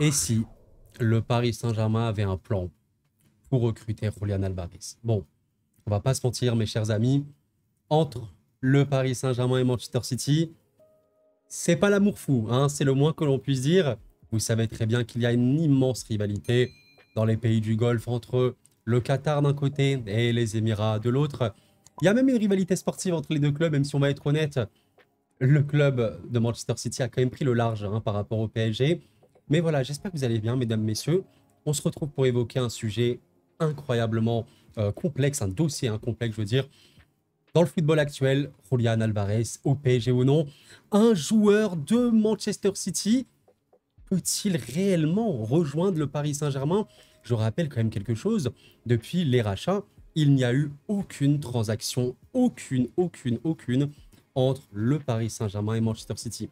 Et si le Paris Saint-Germain avait un plan pour recruter Julian Alvarez? Bon, on va pas se mentir, mes chers amis, entre le Paris Saint-Germain et Manchester City, c'est pas l'amour fou, hein, c'est le moins que l'on puisse dire. Vous savez très bien qu'il y a une immense rivalité dans les pays du Golfe entre le Qatar d'un côté et les Émirats de l'autre. Il y a même une rivalité sportive entre les deux clubs, même si on va être honnête, le club de Manchester City a quand même pris le large hein, par rapport au PSG. Mais voilà, j'espère que vous allez bien, mesdames, messieurs. On se retrouve pour évoquer un sujet incroyablement complexe, un dossier complexe, je veux dire. Dans le football actuel, Julian Alvarez, au PSG ou non, un joueur de Manchester City peut-il réellement rejoindre le Paris Saint-Germain? Je rappelle quand même quelque chose, depuis les rachats, il n'y a eu aucune transaction, aucune, entre le Paris Saint-Germain et Manchester City.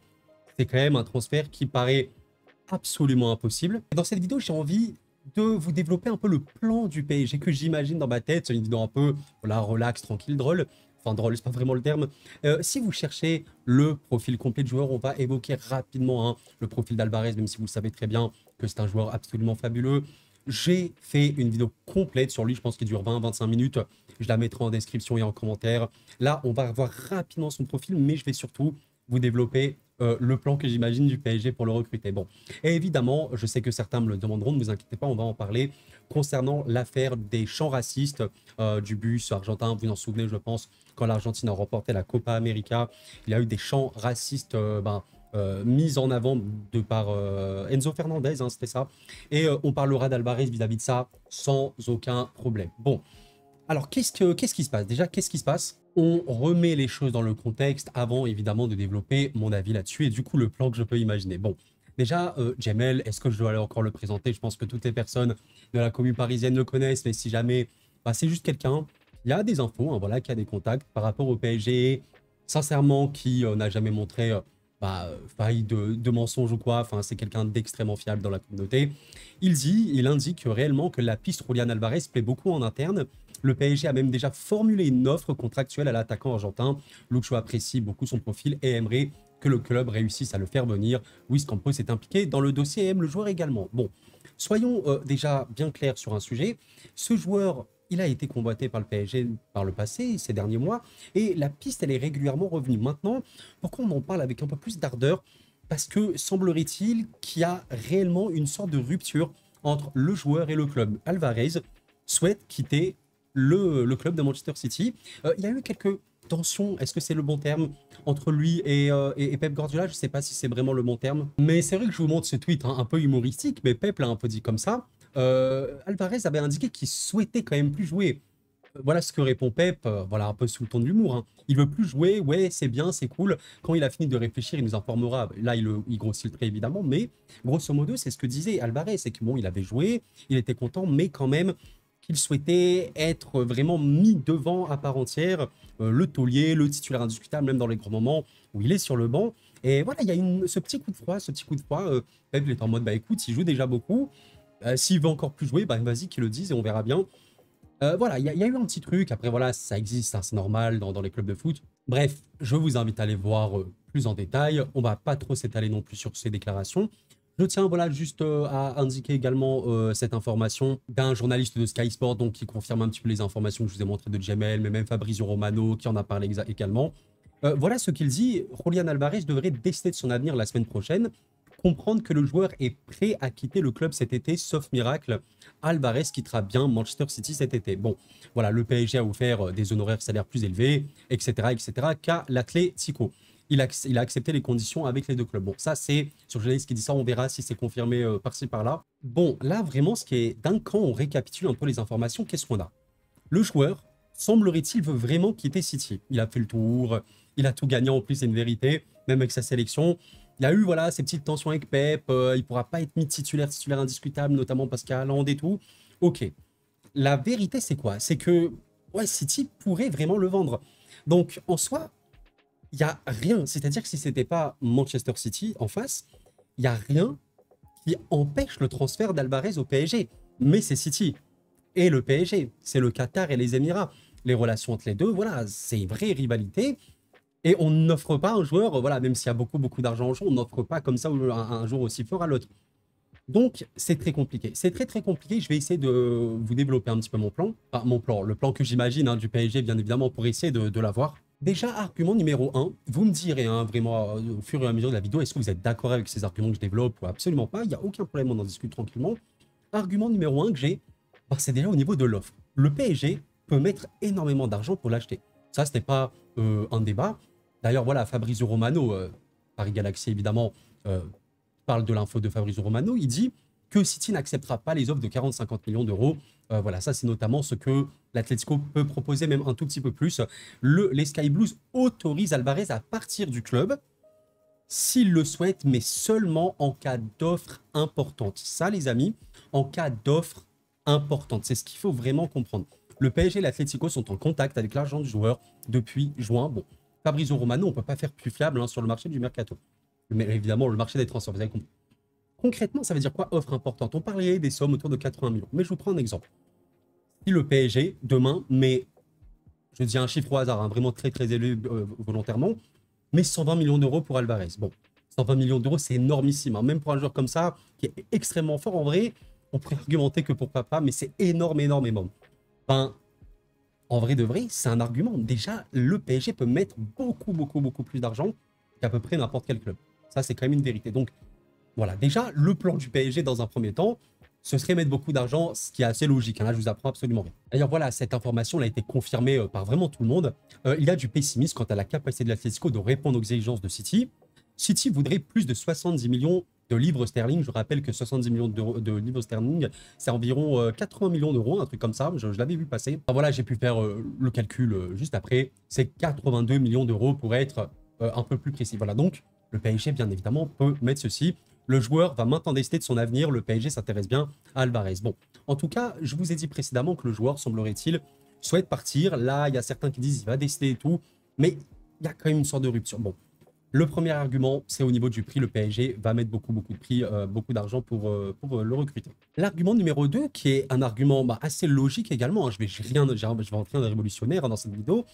C'est quand même un transfert qui paraît absolument impossible. Dans cette vidéo, j'ai envie de vous développer un peu le plan du PSG que j'imagine dans ma tête. C'est une vidéo un peu voilà, relax, tranquille, drôle. Enfin, drôle, c'est pas vraiment le terme. Si vous cherchez le profil complet du joueur, on va évoquer rapidement hein, le profil d'Alvarez, même si vous le savez très bien que c'est un joueur absolument fabuleux. J'ai fait une vidéo complète sur lui, je pense qu'il dure 20-25 minutes. Je la mettrai en description et en commentaire. Là, on va revoir rapidement son profil, mais je vais surtout vous développer le plan que j'imagine du PSG pour le recruter. Bon, et évidemment, je sais que certains me le demanderont, ne vous inquiétez pas, on va en parler concernant l'affaire des chants racistes du bus argentin. Vous vous en souvenez, je pense, quand l'Argentine a remporté la Copa América, il y a eu des chants racistes mis en avant de par Enzo Fernandez, hein, c'était ça. Et on parlera d'Alvarez vis-à-vis de ça sans aucun problème. Bon, alors qu'est-ce qui se passe? Déjà, qu'est-ce qui se passe? On remet les choses dans le contexte avant évidemment de développer mon avis là-dessus et du coup le plan que je peux imaginer. Bon, déjà, Jamel, est-ce que je dois aller encore le présenter? Je pense que toutes les personnes de la commune parisienne le connaissent, mais si jamais, bah, c'est juste quelqu'un qui a des infos, hein, voilà, qui a des contacts par rapport au PSG, sincèrement, qui n'a jamais montré faille de mensonge ou quoi. Enfin, c'est quelqu'un d'extrêmement fiable dans la communauté. Il indique réellement que la piste Julian Alvarez plaît beaucoup en interne. Le PSG a même déjà formulé une offre contractuelle à l'attaquant argentin. Lucho apprécie beaucoup son profil et aimerait que le club réussisse à le faire venir. Luis Campos est impliqué dans le dossier et aime le joueur également. Bon, soyons déjà bien clairs sur un sujet. Ce joueur, il a été convoité par le PSG par le passé, ces derniers mois, et la piste, elle est régulièrement revenue. Maintenant, pourquoi on en parle avec un peu plus d'ardeur? Parce que semblerait-il qu'il y a réellement une sorte de rupture entre le joueur et le club. Alvarez souhaite quitter le club de Manchester City. Il y a eu quelques tensions, est-ce que c'est le bon terme, entre lui et Pep Guardiola? Je ne sais pas si c'est vraiment le bon terme. Mais c'est vrai que je vous montre ce tweet hein, un peu humoristique, mais Pep l'a un peu dit comme ça. Alvarez avait indiqué qu'il souhaitait quand même plus jouer. Voilà ce que répond Pep, voilà un peu sous le ton de l'humour. Hein. Il veut plus jouer, ouais, c'est bien, c'est cool. Quand il a fini de réfléchir, il nous informera. Là, il grossit le trait évidemment, mais grosso modo, c'est ce que disait Alvarez, c'est que bon, il avait joué, il était content, mais quand même qu'il souhaitait être vraiment mis devant à part entière, le taulier, le titulaire indiscutable, même dans les grands moments où il est sur le banc. Et voilà, il y a ce petit coup de froid, Pep il est en mode, bah écoute, il joue déjà beaucoup. S'il veut encore plus jouer, bah vas-y qu'il le dise et on verra bien. Voilà, il y a eu un petit truc. Après, voilà, ça existe, hein, c'est normal dans les clubs de foot. Bref, je vous invite à aller voir plus en détail. On va pas trop s'étaler non plus sur ces déclarations. Je tiens voilà, juste à indiquer également cette information d'un journaliste de Sky Sport donc, qui confirme un petit peu les informations que je vous ai montrées de Jamel, mais même Fabrizio Romano qui en a parlé également. Voilà ce qu'il dit. Julian Alvarez devrait décider de son avenir la semaine prochaine. Comprendre que le joueur est prêt à quitter le club cet été, sauf miracle. Alvarez quittera bien Manchester City cet été. Bon, voilà, le PSG a offert des honoraires salaires plus élevés, etc., qu'à l'Atlético. Il a accepté les conditions avec les deux clubs. Bon, ça, c'est sur le journaliste qui dit ça, on verra si c'est confirmé par-ci, par-là. Bon, là, vraiment, ce qui est dingue, quand on récapitule un peu les informations, qu'est-ce qu'on a? Le joueur, semblerait-il, veut vraiment quitter City. Il a fait le tour, il a tout gagné en plus, c'est une vérité, même avec sa sélection. Il y a eu voilà, ces petites tensions avec Pep, il ne pourra pas être mis titulaire indiscutable, notamment parce qu'il y a Haaland et tout. Ok, la vérité c'est quoi? C'est que ouais, City pourrait vraiment le vendre. Donc en soi, il n'y a rien, c'est-à-dire que si ce n'était pas Manchester City en face, il n'y a rien qui empêche le transfert d'Alvarez au PSG. Mais c'est City et le PSG, c'est le Qatar et les Émirats. Les relations entre les deux, voilà, c'est une vraie rivalité. Et on n'offre pas un joueur, voilà, même s'il y a beaucoup d'argent en jeu, on n'offre pas comme ça un joueur aussi fort à l'autre. Donc, c'est très compliqué. C'est très, très compliqué. Je vais essayer de vous développer un petit peu mon plan. Enfin, mon plan, le plan que j'imagine hein, du PSG, bien évidemment, pour essayer de l'avoir. Déjà, argument numéro un, vous me direz hein, vraiment au fur et à mesure de la vidéo, est-ce que vous êtes d'accord avec ces arguments que je développe ou absolument pas? Il n'y a aucun problème, on en discute tranquillement. Argument numéro un que j'ai, bah, c'est déjà au niveau de l'offre. Le PSG peut mettre énormément d'argent pour l'acheter. Ça, ce n'est pas un débat. D'ailleurs, voilà, Fabrizio Romano, Paris Galaxy évidemment, parle de l'info de Fabrizio Romano, il dit que City n'acceptera pas les offres de 40-50 millions d'euros. Voilà, ça c'est notamment ce que l'Atlético peut proposer, même un tout petit peu plus. Les Sky Blues autorisent Alvarez à partir du club s'il le souhaite, mais seulement en cas d'offre importante. Ça, les amis, en cas d'offre importante. C'est ce qu'il faut vraiment comprendre. Le PSG et l'Atlético sont en contact avec l'agent du joueur depuis juin. Bon, Fabrizio Romano, on ne peut pas faire plus fiable hein, sur le marché du mercato. Mais évidemment, le marché des transferts, vous avez compris. Concrètement, ça veut dire quoi offre importante? On parlait des sommes autour de 80 millions. Mais je vous prends un exemple. Si le PSG, demain, met, je dis un chiffre au hasard, hein, vraiment très très élevé volontairement, mais 120 millions d'euros pour Alvarez. Bon, 120 millions d'euros, c'est énormissime. Hein. Même pour un joueur comme ça, qui est extrêmement fort, en vrai, on pourrait argumenter que pourquoi pas, mais c'est énorme, énormément. Ben, en vrai de vrai, c'est un argument. Déjà, le PSG peut mettre beaucoup plus d'argent qu'à peu près n'importe quel club. Ça, c'est quand même une vérité. Donc, voilà. Déjà, le plan du PSG, dans un premier temps, ce serait mettre beaucoup d'argent, ce qui est assez logique. Hein. Là, je vous apprends absolument rien. D'ailleurs, voilà, cette information elle a été confirmée par vraiment tout le monde. Il y a du pessimisme quant à la capacité de l'Atlético de répondre aux exigences de City. City voudrait plus de 70 millions de livres sterling. Je rappelle que 70 millions de livres sterling, c'est environ 80 millions d'euros, un truc comme ça. Je l'avais vu passer. Enfin, voilà, j'ai pu faire le calcul juste après. C'est 82 millions d'euros pour être un peu plus précis. Voilà, donc le PSG, bien évidemment, peut mettre ceci. Le joueur va maintenant décider de son avenir. Le PSG s'intéresse bien à Alvarez. Bon, en tout cas, je vous ai dit précédemment que le joueur, semblerait-il, souhaite partir. Là, il y a certains qui disent qu'il va décider et tout. Mais il y a quand même une sorte de rupture. Bon, le premier argument, c'est au niveau du prix. Le PSG va mettre beaucoup de prix, beaucoup d'argent pour le recruter. L'argument numéro 2, qui est un argument assez logique également, hein, je vais rentrer dans révolutionnaire hein, dans cette vidéo,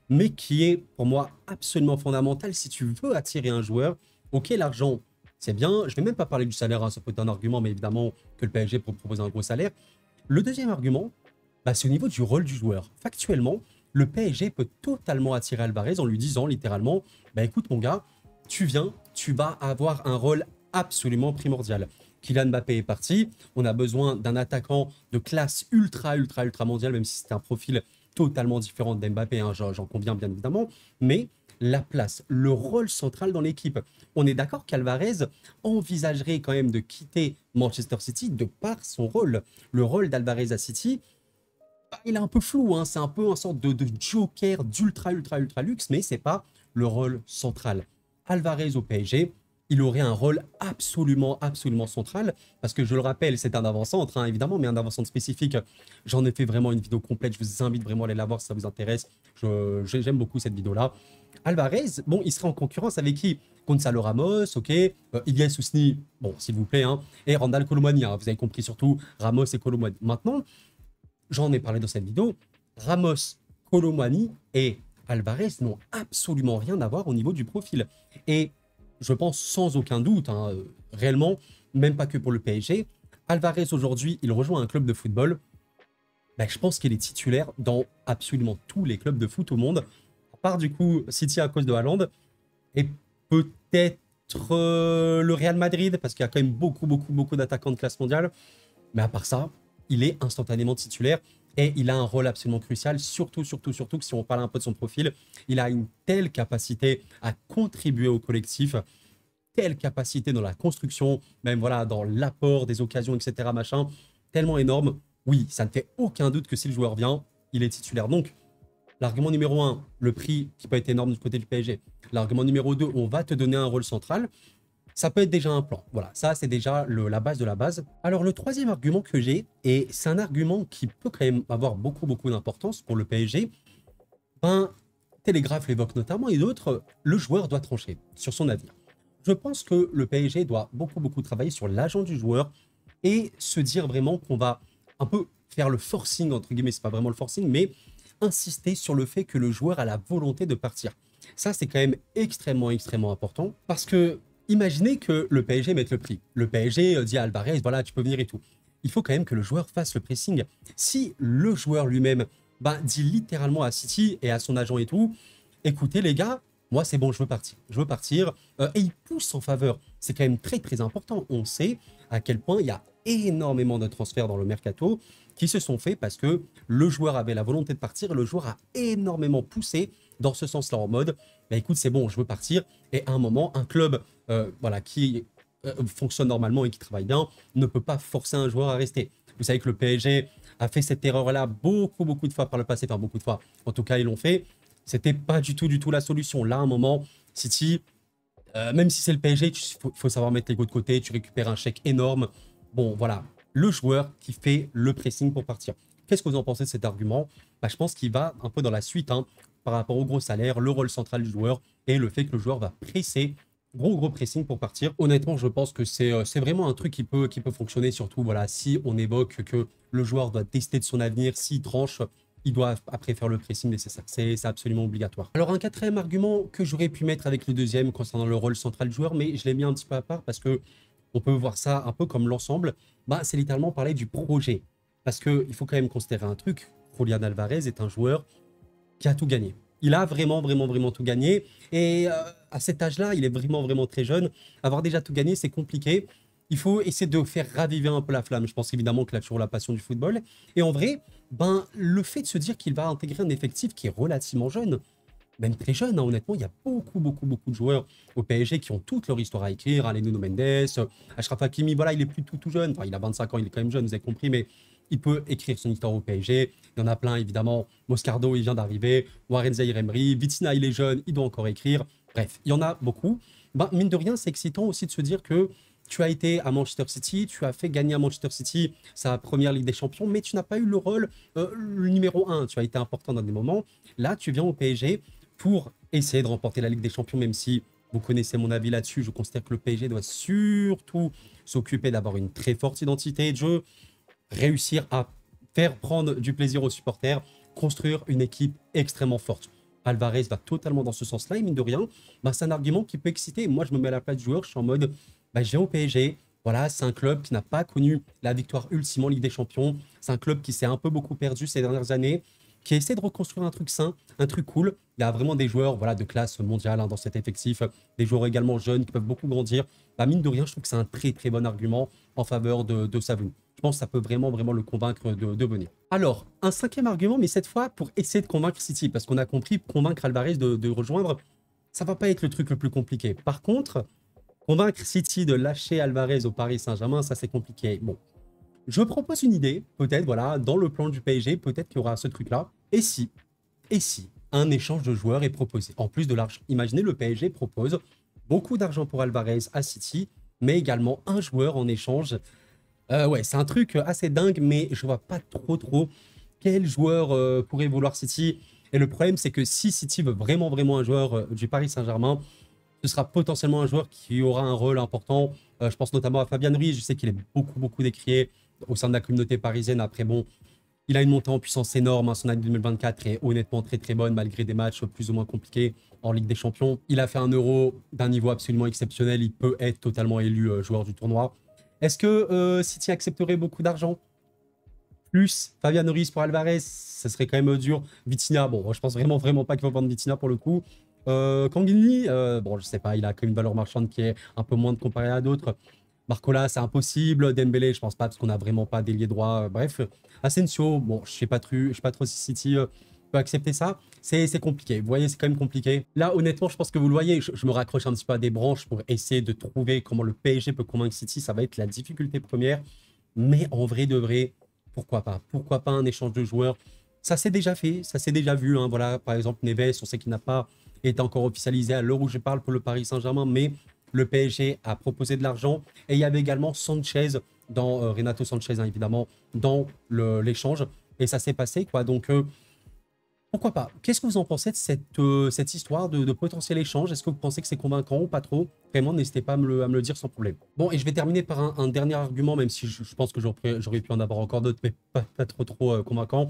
mais qui est pour moi absolument fondamental si tu veux attirer un joueur. Ok, l'argent, c'est bien. Je ne vais même pas parler du salaire, hein, ça peut être un argument, mais évidemment que le PSG peut proposer un gros salaire. Le deuxième argument, c'est au niveau du rôle du joueur. Factuellement, le PSG peut totalement attirer Alvarez en lui disant littéralement, écoute mon gars, tu viens, tu vas avoir un rôle absolument primordial. Kylian Mbappé est parti, on a besoin d'un attaquant de classe ultra mondiale, même si c'est un profil totalement différent d'Mbappé, hein, j'en conviens bien évidemment, mais la place, le rôle central dans l'équipe. On est d'accord qu'Alvarez envisagerait quand même de quitter Manchester City de par son rôle. Le rôle d'Alvarez à City, il est un peu flou, hein, c'est un peu une sorte de joker d'ultra luxe, mais c'est pas le rôle central. Alvarez au PSG, il aurait un rôle absolument central, parce que je le rappelle, c'est un avant-centre, hein, évidemment, mais un avant-centre spécifique. J'en ai fait vraiment une vidéo complète, je vous invite vraiment à aller la voir si ça vous intéresse. J'aime beaucoup cette vidéo-là. Alvarez, bon, il serait en concurrence avec qui? Gonzalo Ramos, ok, Ilias Sousni, bon, s'il vous plaît, hein, et Randal Colomani, hein, vous avez compris surtout Ramos et Colomani. Maintenant, j'en ai parlé dans cette vidéo, Ramos, Colomani et Alvarez n'ont absolument rien à voir au niveau du profil. Et je pense sans aucun doute, hein, réellement, même pas que pour le PSG, Alvarez aujourd'hui, il rejoint un club de football. Je pense qu'il est titulaire dans absolument tous les clubs de foot au monde, à part du coup City à cause de Haaland, et peut-être le Real Madrid, parce qu'il y a quand même beaucoup d'attaquants de classe mondiale. Mais à part ça, il est instantanément titulaire. Et il a un rôle absolument crucial, surtout que si on parle un peu de son profil, il a une telle capacité à contribuer au collectif, telle capacité dans la construction, même voilà, dans l'apport des occasions, etc. machin, tellement énorme. Oui, ça ne fait aucun doute que si le joueur vient, il est titulaire. Donc, l'argument numéro 1, le prix qui peut être énorme du côté du PSG. L'argument numéro 2, on va te donner un rôle central. Ça peut être déjà un plan. Voilà, ça c'est déjà la base de la base. Alors le troisième argument que j'ai, et c'est un argument qui peut quand même avoir beaucoup d'importance pour le PSG, Télégraphe l'évoque notamment et d'autres, le joueur doit trancher sur son avenir. Je pense que le PSG doit beaucoup travailler sur l'agent du joueur et se dire vraiment qu'on va un peu faire le forcing, entre guillemets, c'est pas vraiment le forcing, mais insister sur le fait que le joueur a la volonté de partir. Ça, c'est quand même extrêmement important parce que imaginez que le PSG mette le prix. Le PSG dit à Alvarez, voilà, tu peux venir et tout. Il faut quand même que le joueur fasse le pressing. Si le joueur lui-même dit littéralement à City et à son agent et tout, écoutez les gars, moi c'est bon, je veux partir. Je veux partir. Et il pousse en faveur. C'est quand même très très important. On sait à quel point il y a énormément de transferts dans le mercato qui se sont faits parce que le joueur avait la volonté de partir et le joueur a énormément poussé dans ce sens-là en mode, écoute, c'est bon, je veux partir. Et à un moment, un club voilà, qui fonctionne normalement et qui travaille bien ne peut pas forcer un joueur à rester. Vous savez que le PSG a fait cette erreur-là beaucoup de fois par le passé, enfin beaucoup de fois, en tout cas ils l'ont fait. C'était pas du tout la solution. Là, à un moment, City, même si c'est le PSG, il faut savoir mettre l'ego de côté, tu récupères un chèque énorme. Bon, voilà, le joueur qui fait le pressing pour partir. Qu'est-ce que vous en pensez de cet argument? Je pense qu'il va un peu dans la suite par rapport au gros salaire, le rôle central du joueur et le fait que le joueur va presser, gros pressing pour partir. Honnêtement, je pense que c'est vraiment un truc qui peut fonctionner, surtout voilà, si on évoque que le joueur doit tester de son avenir, s'il tranche, il doit après faire le pressing nécessaire. C'est absolument obligatoire. Alors un quatrième argument que j'aurais pu mettre avec le deuxième concernant le rôle central du joueur, mais je l'ai mis un petit peu à part parce que on peut voir ça un peu comme l'ensemble, c'est littéralement parler du projet. Parce qu'il faut quand même considérer un truc, Julián Alvarez est un joueur qui a tout gagné. Il a vraiment tout gagné. Et à cet âge-là, il est vraiment très jeune. Avoir déjà tout gagné, c'est compliqué. Il faut essayer de faire raviver un peu la flamme. Je pense évidemment qu'il a toujours la passion du football. Et en vrai, le fait de se dire qu'il va intégrer un effectif qui est relativement jeune, même très jeune, honnêtement, il y a beaucoup de joueurs au PSG qui ont toute leur histoire à écrire. Nuno Mendes, Achraf Hakimi, voilà, il est plus tout jeune. Enfin, il a 25 ans, il est quand même jeune, vous avez compris, mais il peut écrire son histoire au PSG. Il y en a plein, évidemment. Moscardo, il vient d'arriver. Warren Zaïre-Emery. Vitinha, il est jeune, il doit encore écrire. Bref, il y en a beaucoup. Mine de rien, c'est excitant aussi de se dire que tu as été à Manchester City, tu as fait gagner à Manchester City sa première Ligue des Champions, mais tu n'as pas eu le rôle le numéro 1. Tu as été important dans des moments. Là, tu viens au PSG pour essayer de remporter la Ligue des Champions, même si vous connaissez mon avis là-dessus. Je considère que le PSG doit surtout s'occuper d'avoir une très forte identité de jeu, réussir à faire prendre du plaisir aux supporters, construire une équipe extrêmement forte. Alvarez va totalement dans ce sens-là, et mine de rien, c'est un argument qui peut exciter. Moi, je me mets à la place du joueur, je suis en mode, je viens au PSG, voilà, c'est un club qui n'a pas connu la victoire ultime en Ligue des Champions, c'est un club qui s'est un peu beaucoup perdu ces dernières années, qui essaie de reconstruire un truc sain, un truc cool. Il y a vraiment des joueurs voilà, de classe mondiale dans cet effectif, des joueurs également jeunes qui peuvent beaucoup grandir. Mine de rien, je trouve que c'est un très bon argument en faveur de sa venue. Je pense que ça peut vraiment le convaincre de venir. Alors, un cinquième argument, mais cette fois pour essayer de convaincre City, parce qu'on a compris, convaincre Alvarez de rejoindre, ça va pas être le truc le plus compliqué. Par contre, convaincre City de lâcher Alvarez au Paris Saint-Germain, ça c'est compliqué. Bon, je propose une idée, peut-être, voilà, dans le plan du PSG, peut-être qu'il y aura ce truc-là. Et si un échange de joueurs est proposé, en plus de l'argent. Imaginez, le PSG propose beaucoup d'argent pour Alvarez à City, mais également un joueur en échange. Ouais, c'est un truc assez dingue, mais je vois pas trop quel joueur pourrait vouloir City. Et le problème, c'est que si City veut vraiment un joueur du Paris Saint-Germain, ce sera potentiellement un joueur qui aura un rôle important. Je pense notamment à Fabien Ruiz. Je sais qu'il est beaucoup décrié au sein de la communauté parisienne. Après, bon, il a une montée en puissance énorme. Son année 2024 est honnêtement très bonne, malgré des matchs plus ou moins compliqués en Ligue des Champions. Il a fait un Euro d'un niveau absolument exceptionnel. Il peut être totalement élu joueur du tournoi. Est-ce que City accepterait beaucoup d'argent plus Fabien Ruiz pour Alvarez? Ça serait quand même dur. Vitinha, bon, je pense vraiment pas qu'il faut vendre Vitinha pour le coup. Kangini, bon, je sais pas, il a quand même une valeur marchande qui est un peu moindre comparée à d'autres. Barcola, c'est impossible. Dembélé, je pense pas, parce qu'on n'a vraiment pas d'ailier droit. Bref, Asensio, bon, je sais pas trop si City peut accepter ça. C'est compliqué. Vous voyez, c'est quand même compliqué. Là, honnêtement, je pense que vous le voyez, je me raccroche un petit peu à des branches pour essayer de trouver comment le PSG peut convaincre City. Ça va être la difficulté première. Mais en vrai de vrai, pourquoi pas? Pourquoi pas un échange de joueurs? Ça s'est déjà fait, ça s'est déjà vu. Voilà, par exemple, Neves, on sait qu'il n'a pas été encore officialisé à l'heure où je parle pour le Paris Saint-Germain, mais le PSG a proposé de l'argent. Et il y avait également Sanchez, Renato Sanchez, évidemment, dans l'échange. Et ça s'est passé, quoi. Donc, pourquoi pas? Qu'est-ce que vous en pensez de cette histoire de potentiel échange? Est-ce que vous pensez que c'est convaincant ou pas trop? Vraiment, n'hésitez pas à me le dire sans problème. Bon, et je vais terminer par un dernier argument, même si je pense que j'aurais pu en avoir encore d'autres, mais pas trop convaincant.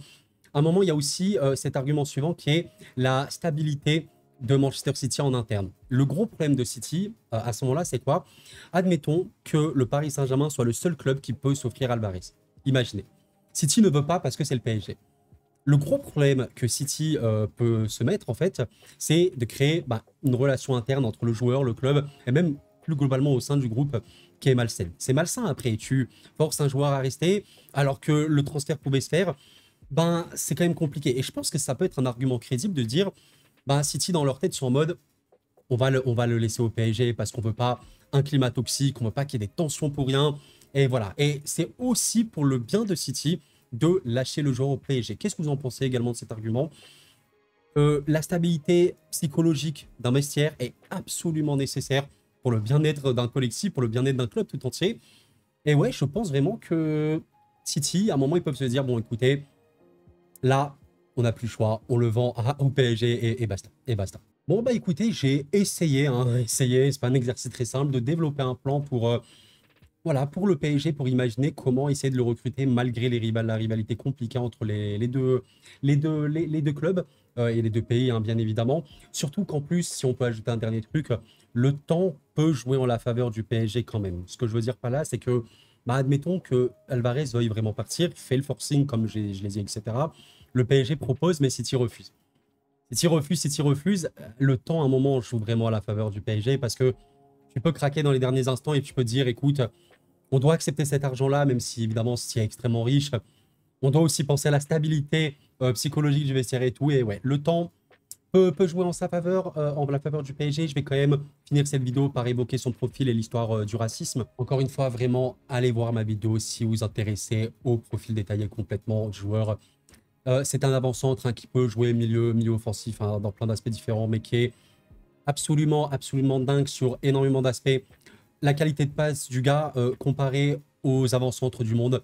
À un moment, il y a aussi cet argument suivant qui est la stabilité de Manchester City en interne. Le gros problème de City, à ce moment-là, c'est quoi? Admettons que le Paris Saint-Germain soit le seul club qui peut s'offrir Alvarez. Imaginez. City ne veut pas parce que c'est le PSG. Le gros problème que City peut se mettre, en fait, c'est de créer une relation interne entre le joueur, le club, et même plus globalement au sein du groupe qui est malsaine. C'est malsain après. Tu forces un joueur à rester alors que le transfert pouvait se faire. C'est quand même compliqué. Et je pense que ça peut être un argument crédible de dire City, dans leur tête, sont en mode on va le laisser au PSG parce qu'on veut pas un climat toxique, on veut pas qu'il y ait des tensions pour rien. Et voilà. Et c'est aussi pour le bien de City de lâcher le joueur au PSG. Qu'est-ce que vous en pensez également de cet argument? La stabilité psychologique d'un vestiaire est absolument nécessaire pour le bien-être d'un collectif, pour le bien-être d'un club tout entier. Et ouais, je pense vraiment que City, à un moment, ils peuvent se dire, bon, écoutez, là, on n'a plus le choix, on le vend au PSG et basta. Et basta. Bon, écoutez, j'ai essayé, c'est pas un exercice très simple, de développer un plan pour... voilà, pour le PSG, pour imaginer comment essayer de le recruter malgré la rivalité compliquée entre les deux clubs et les deux pays, bien évidemment. Surtout qu'en plus, si on peut ajouter un dernier truc, le temps peut jouer en la faveur du PSG quand même. Ce que je veux dire par là, c'est que, admettons que Alvarez veuille vraiment partir, fait le forcing comme je l'ai dit, etc. Le PSG propose, mais City refuse. City refuse, le temps à un moment joue vraiment à la faveur du PSG parce que tu peux craquer dans les derniers instants et tu peux dire, écoute, on doit accepter cet argent-là, même si évidemment City est extrêmement riche. On doit aussi penser à la stabilité psychologique du vestiaire et tout. Et ouais, le temps peut jouer en sa faveur, en la faveur du PSG. Je vais quand même finir cette vidéo par évoquer son profil et l'histoire du racisme. Encore une fois, vraiment, allez voir ma vidéo si vous vous intéressez au profil détaillé complètement du joueur. C'est un avant-centre qui peut jouer milieu offensif dans plein d'aspects différents, mais qui est absolument dingue sur énormément d'aspects. La qualité de passe du gars, comparé aux avant-centres du monde,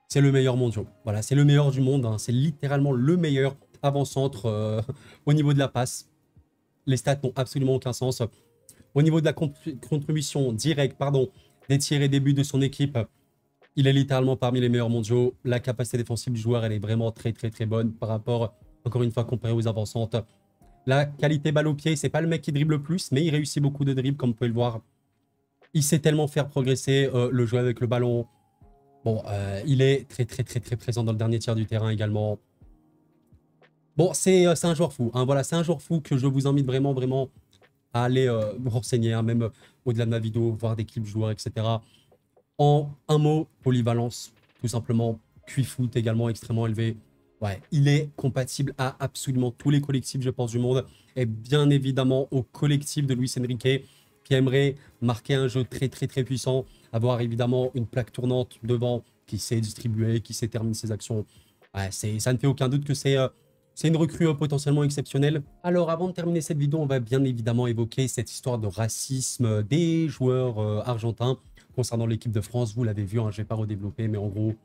c'est le meilleur mondial. Voilà, c'est le meilleur du monde. C'est littéralement le meilleur avant-centre au niveau de la passe. Les stats n'ont absolument aucun sens. Au niveau de la contribution directe, des tirs et des buts de son équipe, il est littéralement parmi les meilleurs mondiaux. La capacité défensive du joueur, elle est vraiment très bonne par rapport, encore une fois, comparé aux avant-centres. La qualité balle au pied, c'est pas le mec qui dribble le plus, mais il réussit beaucoup de dribbles, comme vous pouvez le voir. Il sait tellement faire progresser le jeu avec le ballon. Bon, il est très présent dans le dernier tiers du terrain également. Bon, c'est un joueur fou. Voilà, c'est un joueur fou que je vous invite vraiment à aller vous renseigner, même au-delà de ma vidéo, voir des clips joueurs, etc. En un mot, polyvalence, tout simplement. QI foot également extrêmement élevé. Ouais, il est compatible à absolument tous les collectifs, je pense, du monde. Et bien évidemment au collectif de Luis Enrique, qui aimerait marquer un jeu très puissant, avoir évidemment une plaque tournante devant, qui sait distribuer, qui sait terminer ses actions. Ouais, ça ne fait aucun doute que c'est une recrue potentiellement exceptionnelle. Alors, avant de terminer cette vidéo, on va bien évidemment évoquer cette histoire de racisme des joueurs argentins concernant l'équipe de France. Vous l'avez vu, je ne vais pas redévelopper, mais en gros,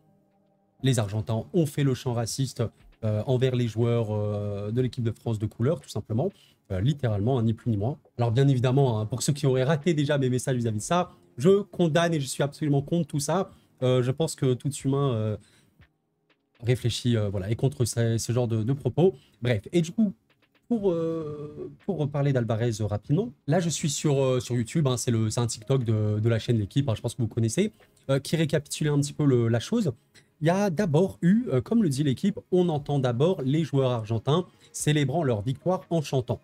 les Argentins ont fait le chant raciste envers les joueurs de l'équipe de France de couleur, tout simplement. Littéralement, ni plus ni moins. Alors bien évidemment, pour ceux qui auraient raté déjà mes messages vis-à-vis de ça, je condamne et je suis absolument contre tout ça. Je pense que tout humain réfléchit voilà, et contre ce genre de propos. Bref, et du coup, pour parler d'Alvarez rapidement, là je suis sur YouTube, c'est un TikTok de la chaîne L'équipe, je pense que vous connaissez, qui récapitulait un petit peu la chose. Il y a d'abord eu, comme le dit l'équipe, on entend d'abord les joueurs argentins célébrant leur victoire en chantant,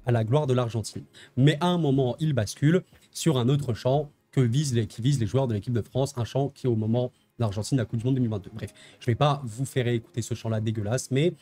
à la gloire de l'Argentine. Mais à un moment, ils basculent sur un autre chant qui vise les joueurs de l'équipe de France, un chant qui au moment l'Argentine à Coupe du Monde 2022. Bref, je ne vais pas vous faire écouter ce chant-là dégueulasse, mais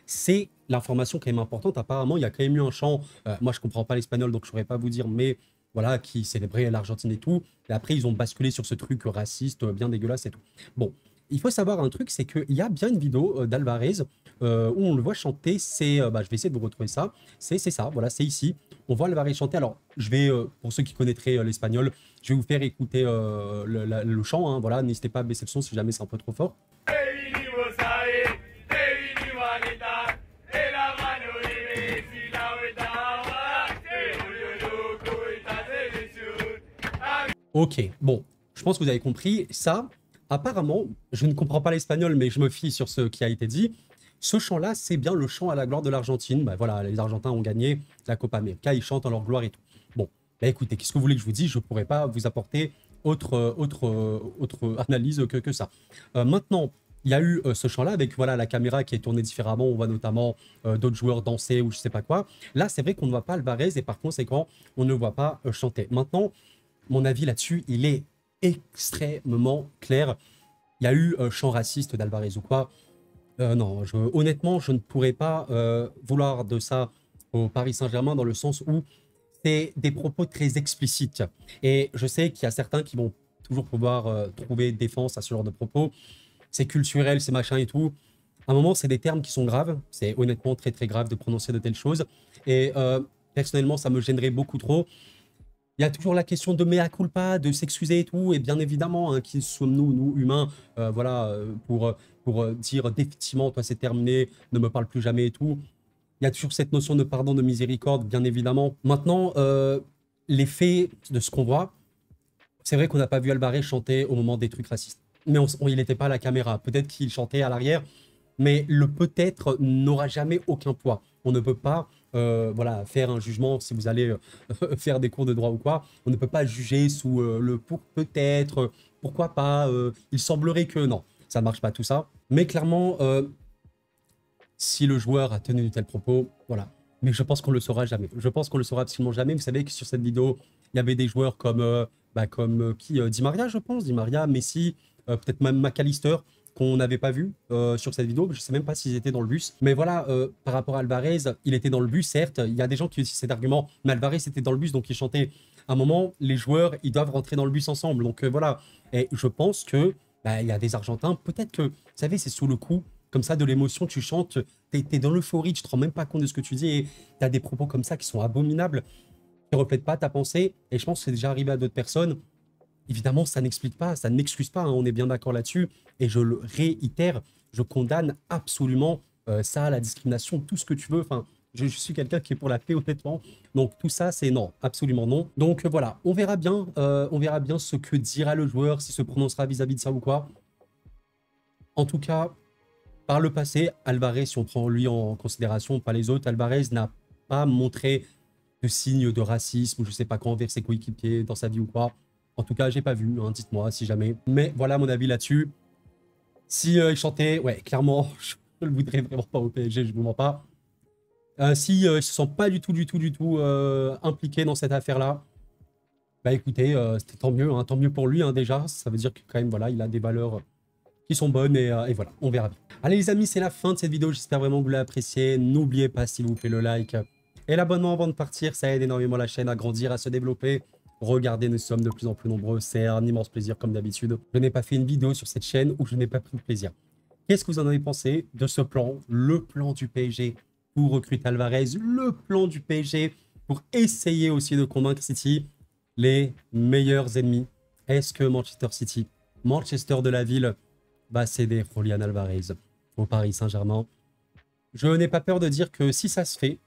c'est l'information quand même importante. Apparemment, il y a quand même eu un chant, moi je ne comprends pas l'espagnol, donc je ne saurais pas vous dire, mais voilà, qui célébrait l'Argentine et tout. Et après, ils ont basculé sur ce truc raciste, bien dégueulasse et tout. Bon, il faut savoir un truc, c'est qu'il y a bien une vidéo d'Alvarez où on le voit chanter, je vais essayer de vous retrouver ça, c'est ça, voilà, c'est ici. On voit Alvarez chanter, alors je vais, pour ceux qui connaîtraient l'espagnol, je vais vous faire écouter le chant, voilà, n'hésitez pas à baisser le son si jamais c'est un peu trop fort. Ok, bon, je pense que vous avez compris, ça, apparemment, je ne comprends pas l'espagnol, mais je me fie sur ce qui a été dit. Ce chant-là, c'est bien le chant à la gloire de l'Argentine. Bah voilà, les Argentins ont gagné la Copa América, ils chantent en leur gloire et tout. Bon, bah écoutez, qu'est-ce que vous voulez que je vous dise? Je ne pourrais pas vous apporter autre analyse que ça. Maintenant, il y a eu ce chant-là avec voilà, la caméra qui est tournée différemment. On voit notamment d'autres joueurs danser ou je sais pas quoi. Là, c'est vrai qu'on ne voit pas Alvarez et par conséquent, on ne voit pas chanter. Maintenant, mon avis là-dessus, il est extrêmement clair. Il y a eu chant raciste d'Alvarez ou quoi. Non, honnêtement, je ne pourrais pas vouloir de ça au Paris Saint-Germain dans le sens où c'est des propos très explicites. Et je sais qu'il y a certains qui vont toujours pouvoir trouver défense à ce genre de propos. C'est culturel, c'est machin et tout. À un moment, c'est des termes qui sont graves. C'est honnêtement très très grave de prononcer de telles choses. Et personnellement, ça me gênerait beaucoup trop. Il y a toujours la question de mea culpa, de s'excuser et tout. Et bien évidemment, hein, qui sommes-nous, nous humains, voilà, pour dire définitivement, toi c'est terminé, ne me parle plus jamais et tout. Il y a toujours cette notion de pardon, de miséricorde, bien évidemment. Maintenant, les faits de ce qu'on voit, c'est vrai qu'on n'a pas vu Alvarez chanter au moment des trucs racistes. Mais il n'était pas à la caméra. Peut-être qu'il chantait à l'arrière, mais le peut-être n'aura jamais aucun poids. On ne peut pas voilà, faire un jugement si vous allez faire des cours de droit ou quoi. On ne peut pas juger sous le pour peut-être, pourquoi pas, il semblerait que non. Ça ne marche pas tout ça. Mais clairement, si le joueur a tenu de tels propos, voilà. Mais je pense qu'on le saura jamais. Je pense qu'on le saura absolument jamais. Vous savez que sur cette vidéo, il y avait des joueurs comme, Di Maria, je pense, Di Maria, Messi, peut-être même McAllister, qu'on n'avait pas vu sur cette vidéo. Je ne sais même pas s'ils étaient dans le bus. Mais voilà, par rapport à Alvarez, il était dans le bus, certes. Il y a des gens qui utilisent cet argument, mais Alvarez était dans le bus, donc il chantait. À un moment, les joueurs, ils doivent rentrer dans le bus ensemble. Donc voilà. Et je pense que il y a des Argentins, peut-être que, vous savez, c'est sous le coup comme ça de l'émotion, tu chantes, t'es dans l'euphorie, tu te rends même pas compte de ce que tu dis et t'as des propos comme ça qui sont abominables, qui reflètent pas ta pensée. Et je pense que c'est déjà arrivé à d'autres personnes. Évidemment, ça n'explique pas, ça n'excuse pas, hein, on est bien d'accord là-dessus. Et je le réitère, je condamne absolument ça, la discrimination, tout ce que tu veux. Enfin, je suis quelqu'un qui est pour la paix, honnêtement. Donc tout ça, c'est non, absolument non. Donc voilà, on verra bien ce que dira le joueur, s'il se prononcera vis-à-vis de ça ou quoi. En tout cas, par le passé, Alvarez, si on prend lui en considération, pas les autres, Alvarez n'a pas montré de signes de racisme ou je sais pas quoi envers ses coéquipiers dans sa vie ou quoi. En tout cas, j'ai pas vu, hein, dites-moi si jamais. Mais voilà mon avis là-dessus. Si il chantait, ouais, clairement, je le voudrais vraiment pas au PSG, je vous mens pas. Si il se sent pas du tout impliqué dans cette affaire-là, bah écoutez, c'était tant mieux pour lui hein, déjà. Ça veut dire que quand même, voilà, il a des valeurs qui sont bonnes et voilà, on verra bien. Allez les amis, c'est la fin de cette vidéo, j'espère vraiment que vous l'avez appréciée. N'oubliez pas s'il vous plaît le like et l'abonnement avant de partir, ça aide énormément la chaîne à grandir, à se développer. Regardez, nous sommes de plus en plus nombreux, c'est un immense plaisir comme d'habitude. Je n'ai pas fait une vidéo sur cette chaîne où je n'ai pas pris de plaisir. Qu'est-ce que vous en avez pensé de ce plan, le plan du PSG pour recruter Alvarez, le plan du PSG pour essayer aussi de convaincre City, les meilleurs ennemis? Est-ce que Manchester City, Manchester de la ville, va céder Julián Alvarez au Paris Saint-Germain? Je n'ai pas peur de dire que si ça se fait,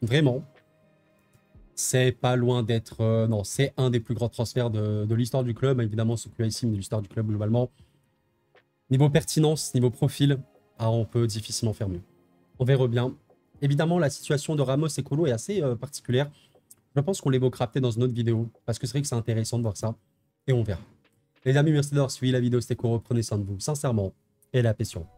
vraiment, c'est pas loin d'être... non, c'est un des plus grands transferts de l'histoire du club, évidemment ce QIC, mais de l'histoire du club globalement. Niveau pertinence, niveau profil, on peut difficilement faire mieux. On verra bien. Évidemment, la situation de Ramos et Kolo est assez particulière. Je pense qu'on l'évoquera peut-être dans une autre vidéo, parce que c'est vrai que c'est intéressant de voir ça, et on verra. Les amis, merci d'avoir suivi la vidéo, c'était cool, reprenez soin de vous, sincèrement, et la paix sur vous.